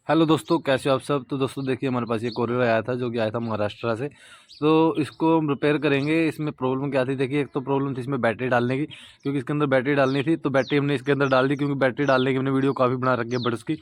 Hello दोस्तों, कैसे हो आप सब। तो दोस्तों देखिए, हमारे पास ये कोरियर आया था जो कि आया था महाराष्ट्र से। तो इसको हम रिपेयर करेंगे। इसमें प्रॉब्लम क्या थी, देखिए एक तो प्रॉब्लम थी इसमें बैटरी डालने की, क्योंकि इसके अंदर बैटरी डालनी थी। तो बैटरी हमने इसके अंदर डाल दी, क्योंकि बैटरी डालने की हमने वीडियो काफ़ी बना रखी है बड्स की।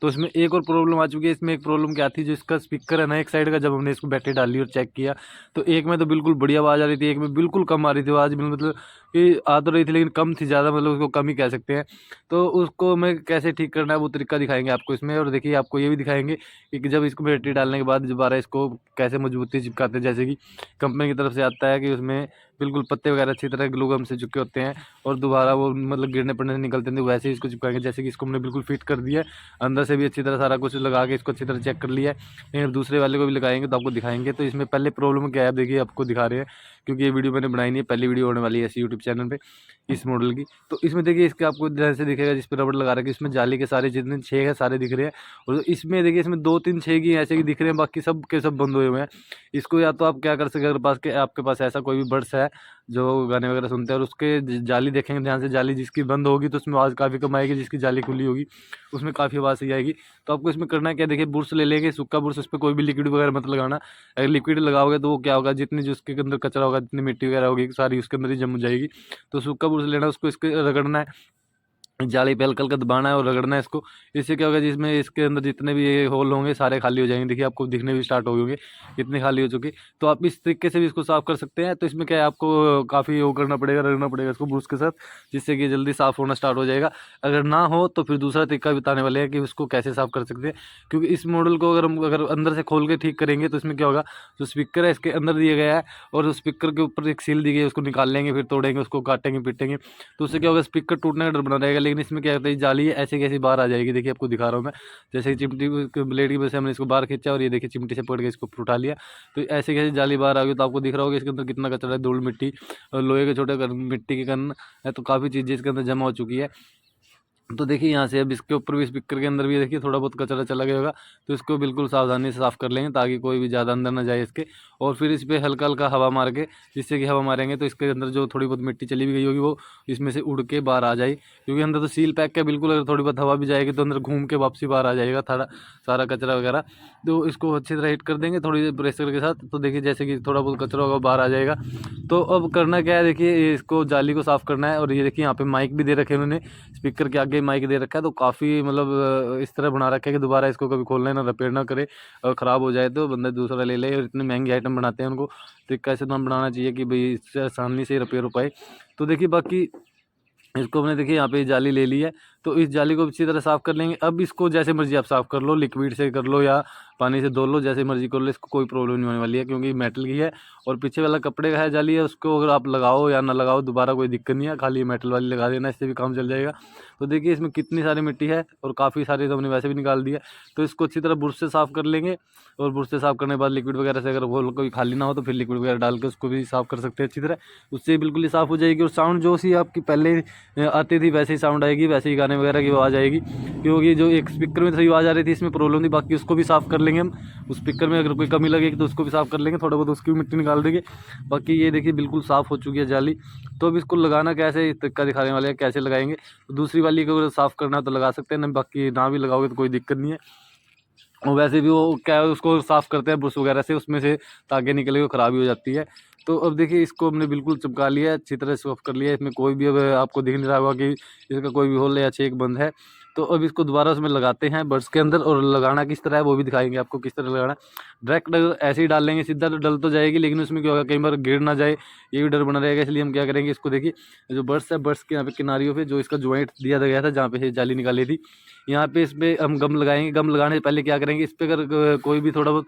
तो इसमें एक और प्रॉब्लम आ चुकी है। इसमें एक प्रॉब्लम क्या थी, जो इसका स्पीकर है ना एक साइड का, जब हमने इसको बैटरी डाली और चेक किया तो एक में तो बिल्कुल बढ़िया आवाज़ आ रही थी, एक में बिल्कुल कम आ रही थी आवाज़। मतलब कि आ तो रही थी लेकिन कम थी, ज़्यादा मतलब उसको कम ही कह सकते हैं। तो उसको हमें कैसे ठीक करना है वो तरीका दिखाएंगे आपको इसमें। और देखिए आपको ये भी दिखाएंगे कि जब इसको बैटरी डालने के बाद दोबारा इसको कैसे मजबूती चिपकाते हैं। जैसे कि कंपनी की तरफ से आता है कि उसमें बिल्कुल पत्ते वगैरह अच्छी तरह ग्लू गम से चिपके होते हैं और दोबारा वो मतलब गिरने पड़ने से निकलते हैं, तो वैसे ही इसको चिपकाएंगे। जैसे कि इसको हमने बिल्कुल फिट कर दिया है, अंदर से भी अच्छी तरह सारा कुछ लगा के इसको अच्छी तरह चेक कर लिया है। लेकिन दूसरे वाले को भी लगाएंगे तो आपको दिखाएंगे। तो इसमें पहले प्रॉब्लम क्या है, देखिए आपको दिखा रहे हैं, क्योंकि ये वीडियो मैंने बनाई नहीं है, पहली वीडियो होने वाली है ऐसी यूट्यूब चैनल पर इस मॉडल की। तो इसमें देखिए इसके आपको ध्यान से दिखेगा, जिस पर रबड़ लगा रखा है इसमें जाली के सारे जितने छेद है सारे दिख रहे हैं। और इसमें देखिए इसमें 2-3 छेद ही ऐसे ही दिख रहे हैं, बाकी सब के सब बंद हुए हुए हैं। इसको या तो आप क्या कर सकते हैं, अगर पास के आपके पास ऐसा कोई भी बड्स है जो गाने वगैरह सुनते हैं और उसके जाली देखेंगे ध्यान से, जाली जिसकी बंद होगी तो उसमें आवाज़ काफ़ी कम आएगी, जिसकी जाली खुली होगी उसमें काफ़ी आवाज़ सही आएगी। तो आपको इसमें करना क्या, देखिए बुर्श ले लेंगे, सूखा बुर्श, उस पर कोई भी लिक्विड वगैरह मत लगाना। अगर लिक्विड लगाओगे तो वो क्या होगा, जितनी जो उसके अंदर कचरा होगा, जितनी मिट्टी वगैरह होगी सारी उसके अंदर ही जम जाएगी। तो सूखा बुर्श लेना, उसको इसके रगड़ना है, जाली पे हल्का-हल्का दबाना है और रगड़ना है इसको। इससे क्या होगा, जिसमें इसके अंदर जितने भी ये होल होंगे सारे खाली हो जाएँगे। देखिए आपको दिखने भी स्टार्ट हो गए होंगे कितने खाली हो चुके। तो आप इस तरीके से भी इसको साफ़ कर सकते हैं। तो इसमें क्या है, आपको काफ़ी वो करना पड़ेगा, रगड़ना पड़ेगा इसको ब्रश के साथ, जिससे कि जल्दी साफ़ होना स्टार्ट हो जाएगा। अगर ना हो तो फिर दूसरा तरीका बताने वाले हैं कि उसको कैसे साफ़ कर सकते हैं। क्योंकि इस मॉडल को अगर अंदर से खोल के ठीक करेंगे तो इसमें क्या होगा, जो स्पीकर है इसके अंदर दिया गया है और उस स्पीकर के ऊपर एक सील दी गई है, उसको निकाल लेंगे, फिर तोड़ेंगे, उसको काटेंगे, पीटेंगे। तो उससे क्या होगा, स्पीकर टूटने का डर बना रहेगा। लेकिन इसमें क्या होता है, जाली है ऐसे कैसी बाहर आ जाएगी। देखिए आपको दिखा रहा हूँ मैं, जैसे ही चिमटी के ब्लेड की वजह से हमने इसको बाहर खींचा और ये देखिए चिमटी से पकड़ के इसको उठा लिया, तो ऐसे कैसे जाली बाहर आ गई। तो आपको दिख रहा होगा इसके अंदर कितना कचरा है, धूल मिट्टी और लोहे के छोटे मिट्टी के कण है, तो काफ़ी चीज़ें इसके अंदर जमा हो चुकी है। तो देखिए यहाँ से अब इसके ऊपर भी स्पीकर के अंदर भी देखिए थोड़ा बहुत कचरा चला गया होगा, तो इसको बिल्कुल सावधानी से साफ़ कर लेंगे ताकि कोई भी ज़्यादा अंदर ना जाए इसके। और फिर इस पे हल्का-हल्का हवा मार के, जिससे कि हवा मारेंगे तो इसके अंदर जो थोड़ी बहुत मिट्टी चली भी गई होगी वो इसमें से उड़ के बाहर आ जाए। क्योंकि अंदर तो सील पैक है बिल्कुल, अगर थोड़ी बहुत हवा भी जाएगी तो अंदर घूम के वापसी बाहर आ जाएगा सारा सारा कचरा वगैरह। तो इसको अच्छी तरह हिट कर देंगे थोड़ी देर प्रेशर के साथ, तो देखिए जैसे कि थोड़ा बहुत कचरा होगा बाहर आ जाएगा। तो अब करना क्या है, देखिए इसको जाली को साफ़ करना है। और ये देखिए यहाँ पे माइक भी दे रखे हैं उन्होंने, स्पीकर के आगे माइक दे रखा है। तो काफ़ी मतलब इस तरह बना रखा है कि दोबारा इसको कभी खोलना ना रिपेयर ना करे, और ख़राब हो जाए तो बंदा दूसरा ले ले। और इतनी महंगी आइटम बनाते हैं उनको, तो कैसे तो बनाना चाहिए कि भाई इससे आसानी से रिपेयर हो पाए। तो देखिए बाकी इसको हमने देखिए यहाँ पे जाली ले ली है, तो इस जाली को अच्छी तरह साफ़ कर लेंगे। अब इसको जैसे मर्ज़ी आप साफ़ कर लो, लिक्विड से कर लो या पानी से धो लो, जैसे मर्ज़ी कर लो, इसको कोई प्रॉब्लम नहीं होने वाली है, क्योंकि मेटल की है। और पीछे वाला कपड़े का है जाली है, उसको अगर आप लगाओ या ना लगाओ दोबारा कोई दिक्कत नहीं है, खाली मेटल वाली लगा देना, इससे भी काम चल जाएगा। तो देखिए इसमें कितनी सारी मिट्टी है और काफ़ी सारी तो हमने वैसे भी निकाल दी है। तो इसको अच्छी तरह ब्रश से साफ़ कर लेंगे, और ब्रश से साफ़ करने के बाद लिक्विड वगैरह से अगर वो कोई खाली ना हो तो फिर लिक्विड वगैरह डाल के उसको भी साफ़ कर सकते हैं अच्छी तरह, उससे बिल्कुल ही साफ़ हो जाएगी। और साउंड जो सी आपकी पहले आती थी वैसे ही साउंड आएगी, वैसे ही गाने वगैरह की आवाज़ आएगी। क्योंकि जो एक स्पीकर में सही आवाज़ आ रही थी इसमें प्रॉब्लम थी, बाकी उसको भी साफ़ कर लेंगे हम। उस स्पीकर में अगर कोई कमी लगेगी तो उसको भी साफ़ कर लेंगे, थोड़ा बहुत उसकी भी मिट्टी निकाल देंगे। बाकी ये देखिए बिल्कुल साफ़ हो चुकी है जाली। तो अब इसको लगाना कैसे, इस तरीका दिखाने वाले हैं कैसे लगाएंगे। तो दूसरी वाली को अगर साफ़ करना है तो लगा सकते हैं ना, बाकी ना भी लगाओगे तो कोई दिक्कत नहीं है। और वैसे भी वो क्या है, उसको साफ़ करते हैं ब्रश वगैरह से, उसमें से तागे निकले हुए ख़राबी हो जाती है। तो अब देखिए इसको हमने बिल्कुल चिपका लिया है, अच्छी तरह साफ़ कर लिया है। इसमें कोई भी अब आपको दिख नहीं रहा होगा कि इसका कोई भी होल या छेद बंद है। तो अब इसको दोबारा उसमें लगाते हैं बड्स के अंदर, और लगाना किस तरह है वो भी दिखाएँगे आपको किस तरह लगाना है। डायरेक्ट ऐसे ही डाल लेंगे सीधा तो डल तो जाएगी, लेकिन उसमें क्या होगा कई बार गिर ना जाए, ये भी डर बना रहेगा। इसलिए हम क्या करेंगे, इसको देखिए जो बड्स है, बड्स के यहाँ पे किनारियों पे जो इसका जॉइंट दिया गया था जहाँ पे ये जाली निकाली थी, यहाँ पे इस पे हम गम लगाएँगे। गम लगाने से पहले क्या करेंगे, इस पे अगर कोई भी थोड़ा बहुत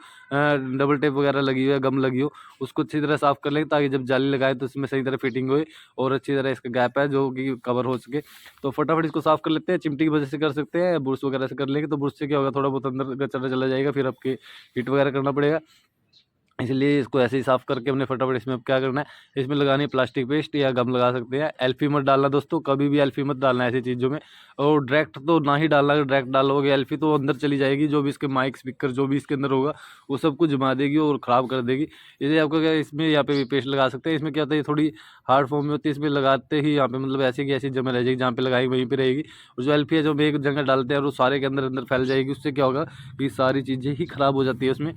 डबल टेप वगैरह लगी हुई है, गम लगी हो, उसको अच्छी तरह साफ़ कर लेंगे ताकि जब जाली लगाए तो उसमें सही तरह फिटिंग होए और अच्छी तरह इसका गैप है जो कि कवर हो सके। तो फटाफट इसको साफ़ कर लेते हैं, चिमटी की वजह से कर सकते हैं, ब्रश वगैरह से कर लेंगे। तो ब्रश से क्या होगा, थोड़ा बहुत अंदर कचरा चला जाएगा, फिर आपके हिट वगैरह करना पड़ेगा। इसलिए इसको ऐसे ही साफ़ करके हमने फटाफट इसमें अब क्या करना है, इसमें लगानी है प्लास्टिक पेस्ट या गम लगा सकते हैं। एल्फी मत डालना दोस्तों, कभी भी एल्फी मत डालना ऐसी चीज़ों में। और डायरेक्ट तो ना ही डालना, अगर डायरेक्ट डालोगे एल्फी तो अंदर चली जाएगी, जो भी इसके माइक स्पीकर जो भी इसके अंदर होगा वो सब कुछ जमा देगी और ख़राब कर देगी। इसलिए आपको क्या इसमें यहाँ पे भी पेस्ट लगा सकते हैं। इसमें क्या होता है, ये थोड़ी हार्ड फॉर्म में होती है, इसमें लगाते ही यहाँ पे मतलब ऐसे की ऐसी जमा रह जाएगी, जहाँ पे लगाएगी वहीं पे रहेगी। और जो एल्फी है जो एक जगह डालते हैं और वो सारे के अंदर अंदर फैल जाएगी, उससे क्या होगा कि सारी चीज़ें ही ख़राब हो जाती है उसमें।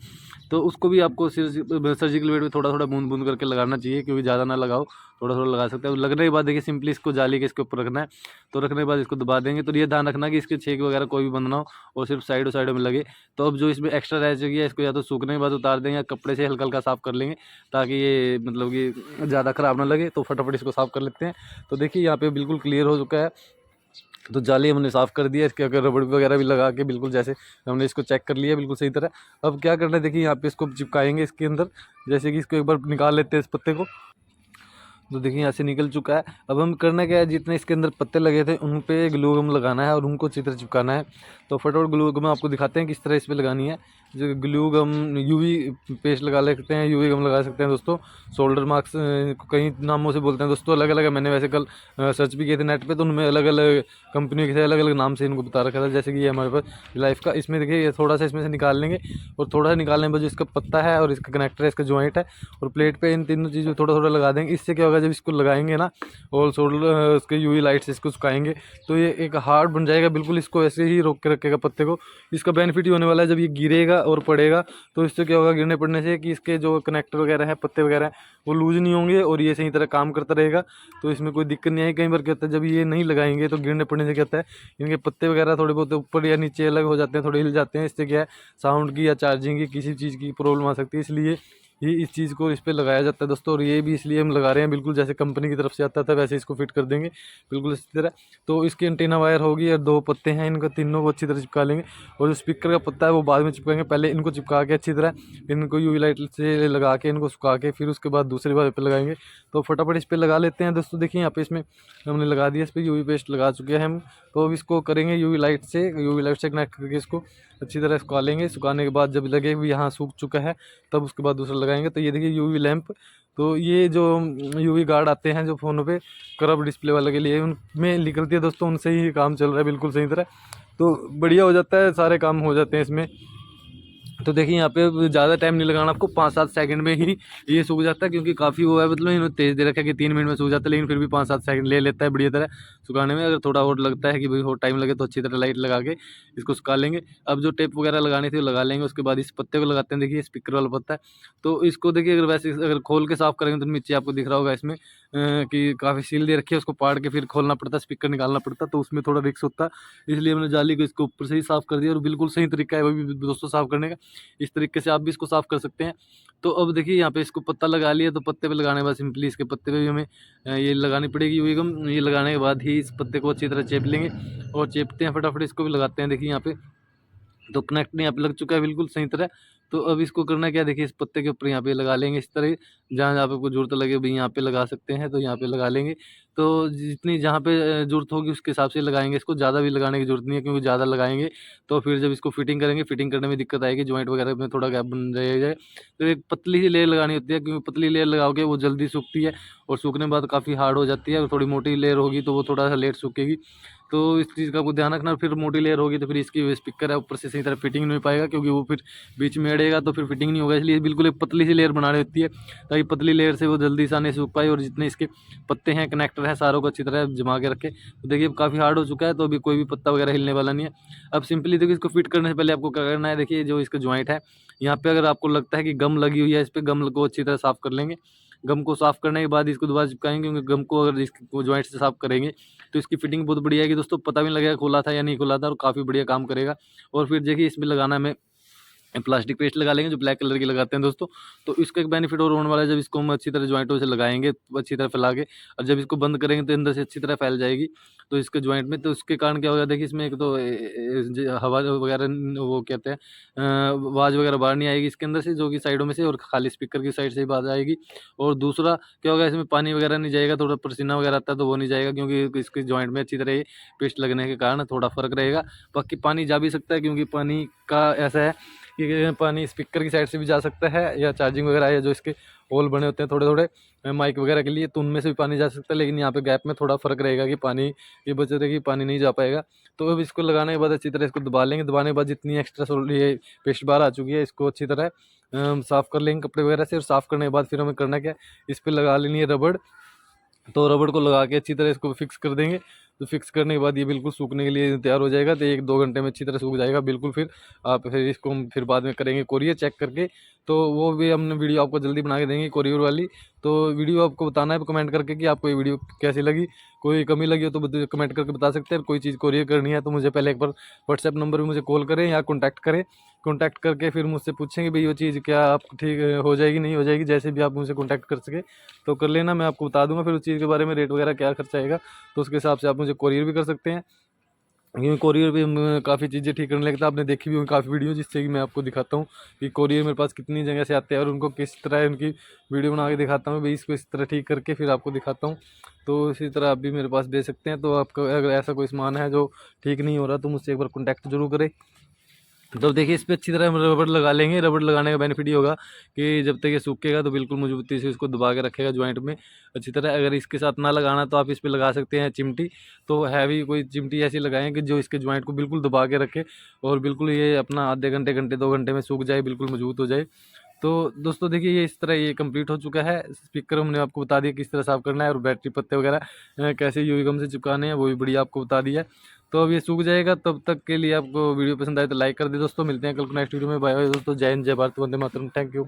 तो उसको भी आपको सर्जिकल वेट में थोड़ा थोड़ा बूंद बूंद करके लगाना चाहिए, क्योंकि ज़्यादा ना लगाओ, थोड़ा थोड़ा लगा सकते हैं। लगने के बाद देखिए सिंपली इसको जाली के इसके ऊपर रखना है। तो रखने के बाद इसको दबा देंगे। तो ये ध्यान रखना कि इसके छेक वगैरह कोई भी बंद ना हो और सिर्फ साइडों साइडों में लगे। तो अब जो इसमें एक्स्ट्रा रह चुकी है इसको या तो सूखने के बाद उतार देंगे या कपड़े से हल्का हल्का साफ़ कर लेंगे, ताकि ये मतलब कि ज़्यादा ख़राब ना लगे। तो फटाफट इसको साफ़ कर लेते हैं। तो देखिए यहाँ पे बिल्कुल क्लियर हो चुका है। तो जाली हमने साफ़ कर दिया, इसके अगर रबड़ वगैरह भी लगा के बिल्कुल जैसे हमने इसको चेक कर लिया बिल्कुल सही तरह। अब क्या करना है, देखिए यहाँ पे इसको चिपकाएंगे इसके अंदर। जैसे कि इसको एक बार निकाल लेते हैं इस पत्ते को। तो देखिए यहाँ से निकल चुका है। अब हम करना क्या है, जितने इसके अंदर पत्ते लगे थे उन पे ग्लू गम लगाना है और उनको अच्छी तरह चिपकाना है। तो फटाफट ग्लू गम आपको दिखाते हैं किस तरह इस पे लगानी है। जो ग्लू गम यूवी पेस्ट लगा सकते हैं, यूवी गम लगा सकते हैं दोस्तों। शोल्डर मार्क्स कई नामों से बोलते हैं दोस्तों, अलग अलग है। मैंने वैसे कल सर्च भी किए थे नेट पे, तो उनमें अलग अलग कंपनियों के अलग अलग नाम से इनको बता रखा था। जैसे कि ये हमारे पास लाइफ का, इसमें देखिए ये थोड़ा सा इसमें से निकाल लेंगे और थोड़ा सा निकालने के बाद जो इसका पत्ता है और इसका कनेक्टर है, इसका जॉइंट है और प्लेट पे इन तीनों चीज़ों थोड़ा थोड़ा लगा देंगे। इससे क्या होगा, जब इसको लगाएंगे ना और शोल्डर उसके यूवी लाइट से इसको सुखाएंगे तो ये एक हार्ड बन जाएगा बिल्कुल। इसको ऐसे ही रोक के रखेगा पत्ते को। इसका बेनिफिट ही होने वाला है, जब ये गिरेगा और पड़ेगा तो इससे क्या होगा, गिरने पड़ने से कि इसके जो कनेक्टर वगैरह है, पत्ते वगैरह हैं, वो लूज नहीं होंगे और ये सही तरह काम करता रहेगा। तो इसमें कोई दिक्कत नहीं आएगी। कई बार क्या होता है, जब ये नहीं लगाएंगे तो गिरने पड़ने से क्या होता है, इनके पत्ते वगैरह थोड़े बहुत ऊपर या नीचे अलग हो जाते हैं, थोड़े हिल जाते हैं। इससे क्या है, साउंड की या चार्जिंग की किसी चीज़ की प्रॉब्लम आ सकती है। इसलिए ही इस चीज़ को इस पे लगाया जाता है दोस्तों। और ये भी इसलिए हम लगा रहे हैं, बिल्कुल जैसे कंपनी की तरफ से आता था वैसे इसको फिट कर देंगे बिल्कुल इसी तरह। तो इसकी एंटीना वायर होगी और दो पत्ते हैं, इनको तीनों को अच्छी तरह चिपका लेंगे। और जो स्पीकर का पत्ता है वो बाद में चिपकाएंगे, पहले इनको चिपका के अच्छी तरह इनको यूवी लाइट से लगा के इनको सुखा के फिर उसके बाद दूसरी बार पे लगाएंगे। तो फटाफट इस पर लगा लेते हैं दोस्तों। देखिए यहाँ पे इसमें हमने लगा दिया, इस पर यूवी पेस्ट लगा चुके हैं हम। तो अब इसको करेंगे यूवी लाइट से कनेक्ट करके इसको अच्छी तरह सुखा लेंगे। सुखाने के बाद जब लगे भी यहाँ सूख चुका है तब उसके बाद दूसरा लगाएंगे। तो ये देखिए यूवी लैंप, तो ये जो यूवी गार्ड आते हैं जो फ़ोनों पे कर्व डिस्प्ले वाले के लिए, उनमें निकलती है दोस्तों, उनसे ही काम चल रहा है बिल्कुल सही तरह। तो बढ़िया हो जाता है, सारे काम हो जाते हैं इसमें। तो देखिए यहाँ पे ज़्यादा टाइम नहीं लगाना आपको, 5-7 सेकंड में ही ये सूख जाता है, क्योंकि काफ़ी वो है मतलब इन्होंने तेज़ दे रखा है कि 3 मिनट में सूख जाता है, लेकिन फिर भी 5-7 सेकंड ले लेता है बढ़िया तरह सुखाने में। अगर थोड़ा और लगता है कि भाई और टाइम लगे तो अच्छी तरह लाइट लगा के इसको सुखा लेंगे। अब जो टेप वगैरह लगानी थी वो लगा लेंगे। उसके बाद इस पत्ते को लगाते हैं, देखिए स्पीकर वाला पत्ता है। तो इसको देखिए अगर वैसे अगर खोल के साफ़ करेंगे तो नीचे आपको दिख रहा होगा इसमें कि काफ़ी सील दे रखी है, उसको पाड़ के फिर खोलना पड़ता है, स्पीकर निकालना पड़ता है, तो उसमें थोड़ा रिस्क होता है। इसलिए हमने जाली को इसको ऊपर से ही साफ़ कर दिया और बिल्कुल सही तरीका है वो भी दोस्तों साफ़ करने का। इस तरीके से आप भी इसको साफ़ कर सकते हैं। तो अब देखिए यहाँ पे इसको पत्ता लगा लिया, तो पत्ते पे लगाने के बाद सिंपली इसके पत्ते पे भी हमें ये लगानी पड़ेगी यूवी गम। ये लगाने के बाद ही इस पत्ते को अच्छी तरह चेप लेंगे और चेपते हैं, फटाफट इसको भी लगाते हैं। देखिए यहाँ पे तो कनेक्ट यहाँ पे लग चुका है बिल्कुल सही तरह। तो अब इसको करना क्या, देखिए इस पत्ते के ऊपर यहाँ पे लगा लेंगे इस तरह। जहाँ जहाँ पे आपको ज़रूरत लगे भाई यहाँ पे लगा सकते हैं, तो यहाँ पे लगा लेंगे। तो जितनी जहाँ पे ज़रूरत होगी उसके हिसाब से लगाएंगे इसको, ज़्यादा भी लगाने की ज़रूरत नहीं है, क्योंकि ज़्यादा लगाएंगे तो फिर जब इसको फिटिंग करेंगे, फिटिंग करने में दिक्कत आएगी, जॉइंट वगैरह में थोड़ा गैप बन जाएगा। तो एक पतली सी लेयर लगानी होती है, क्योंकि पतली लेयर लगाओगे वो जल्दी सूखती है और सूखने के बाद काफ़ी हार्ड हो जाती है। और थोड़ी मोटी लेयर होगी तो वो थोड़ा सा लेट सूखेगी। तो इस चीज़ का आपको ध्यान रखना। फिर मोटी लेयर होगी तो फिर इसकी स्पीकर है ऊपर से सही तरह फिटिंग नहीं हो पाएगा, क्योंकि वो फिर बीच में अड़ेगा तो फिर फिटिंग नहीं होगा। इसलिए बिल्कुल एक पतली सी लेयर बनानी होती है, ताकि पतली लेयर से वो जल्दी से आने सूख पाए और जितने इसके पत्ते हैं, कनेक्टर हैं, सारों को अच्छी तरह जमा के रखे। तो देखिए काफ़ी हार्ड हो चुका है, तो अभी कोई भी पत्ता वगैरह हिलने वाला नहीं है। अब सिंपली देखिए इसको फिट करने से पहले आपको क्या करना है, देखिए जो इसका जॉइंट है यहाँ पे अगर आपको लगता है कि गम लगी हुई है, इस पर गम को अच्छी तरह साफ़ कर लेंगे। गम को साफ़ करने के बाद इसको दोबारा चिपकाएंगे, क्योंकि गम को अगर इसको जॉइंट से साफ़ करेंगे तो इसकी फिटिंग बहुत बढ़िया आएगी दोस्तों। पता भी नहीं लगेगा खुला था या नहीं खुला था, और काफ़ी बढ़िया काम करेगा। और फिर देखिए इसमें लगाना हमें प्लास्टिक पेस्ट लगा लेंगे, जो ब्लैक कलर की लगाते हैं दोस्तों। तो इसका एक बेनिफिट और होने वाला है, जब इसको हम अच्छी तरह जॉइंटों से लगाएंगे अच्छी तरह फैला के, और जब इसको बंद करेंगे तो अंदर से अच्छी तरह फैल जाएगी तो इसके जॉइंट में। तो उसके कारण क्या होगा, देखिए इसमें एक तो हवा वगैरह वो कहते हैं आवाज़ वगैरह बाहर नहीं आएगी इसके अंदर से, जो कि साइडों में से, और खाली स्पीकर की साइड से ही बात आएगी। और दूसरा क्या होगा, इसमें पानी वगैरह नहीं जाएगा, थोड़ा पसीना वगैरह आता है तो वो नहीं जाएगा, क्योंकि इसके जॉइंट में अच्छी तरह पेस्ट लगने के कारण थोड़ा फ़र्क रहेगा। बाकी पानी जा भी सकता है, क्योंकि पानी का ऐसा है कि पानी स्पीकर की साइड से भी जा सकता है, या चार्जिंग वगैरह या जो इसके होल बने होते हैं थोड़े थोड़े माइक वगैरह के लिए, तो उनमें से भी पानी जा सकता है। लेकिन यहाँ पे गैप में थोड़ा फ़र्क रहेगा कि पानी की बचत रहेगी, पानी नहीं जा पाएगा। तो अब इसको लगाने के बाद अच्छी तरह इसको दबा लेंगे। दबाने के बाद जितनी एक्स्ट्रा ये पेस्ट बाहर आ चुकी है, इसको अच्छी तरह साफ़ कर लेंगे कपड़े वगैरह से। और साफ़ करने के बाद फिर हमें करना क्या है, इस पर लगा लेनी है रबड़। तो रबड़ को लगा के अच्छी तरह इसको फिक्स कर देंगे। तो फिक्स करने के बाद ये बिल्कुल सूखने के लिए तैयार हो जाएगा। तो 1-2 घंटे में अच्छी तरह सूख जाएगा बिल्कुल। फिर आप फिर इसको हम फिर बाद में करेंगे कोरियर चेक करके। तो वो भी हमने वीडियो आपको जल्दी बना के देंगे कोरियर वाली। तो वीडियो आपको बताना है कमेंट करके कि आपको ये वीडियो कैसी लगी। कोई कमी लगी हो तो कमेंट करके बता सकते हैं। कोई चीज़ कोरियर करनी है तो मुझे पहले एक बार व्हाट्सएप नंबर पर मुझे कॉल करें या कॉन्टैक्ट करें। कॉन्टैक्ट करके फिर मुझसे पूछेंगे भाई वो चीज़ क्या आप ठीक हो जाएगी नहीं हो जाएगी, जैसे भी आप मुझसे कॉन्टैक्ट कर सके तो कर लेना। मैं आपको बता दूंगा फिर उस चीज़ के बारे में, रेट वगैरह क्या खर्चा आएगा। तो उसके हिसाब से आप मुझे कोरियर भी कर सकते हैं, क्योंकि कोरियर भी हम काफ़ी चीज़ें ठीक करने लगता है। आपने देखी भी होगी काफ़ी वीडियो, जिससे कि मैं आपको दिखाता हूँ कि कोरियर मेरे पास कितनी जगह से आते हैं और उनको किस तरह उनकी वीडियो बना के दिखाता हूँ भाई, इसको इस तरह ठीक करके फिर आपको दिखाता हूँ। तो इसी तरह आप भी मेरे पास भेज सकते हैं। तो आपका अगर ऐसा कोई सामान है जो ठीक नहीं हो रहा तो मुझसे एक बार कॉन्टैक्ट जरूर करें। तो देखिए इस पे अच्छी तरह हम रबड़ लगा लेंगे। रबड़ लगाने का बेनिफिट ये होगा कि जब तक ये सूखेगा तो बिल्कुल मजबूती से इसको दबा के रखेगा जॉइंट में अच्छी तरह। अगर इसके साथ ना लगाना तो आप इस पे लगा सकते हैं चिमटी। तो हैवी कोई चिमटी ऐसी लगाएं कि जो इसके जॉइंट को बिल्कुल दबा के रखे और बिल्कुल ये अपना आधे घंटे 2 घंटे में सूख जाए, बिल्कुल मजबूत हो जाए। तो दोस्तों देखिए ये इस तरह ये कंप्लीट हो चुका है। स्पीकर हमने आपको बता दिया किस तरह साफ़ करना है, और बैटरी पत्ते वगैरह कैसे यूवी गम से चिपकाने हैं वो भी बढ़िया आपको बता दिया। तो अब ये सूख जाएगा, तब तक के लिए आपको वीडियो पसंद आए तो लाइक कर दे दोस्तों। मिलते हैं कल को नेक्स्ट वीडियो में। बाय बाय दोस्तों, जय हिंद, जय भारत, वंदे मातरम, थैंक यू।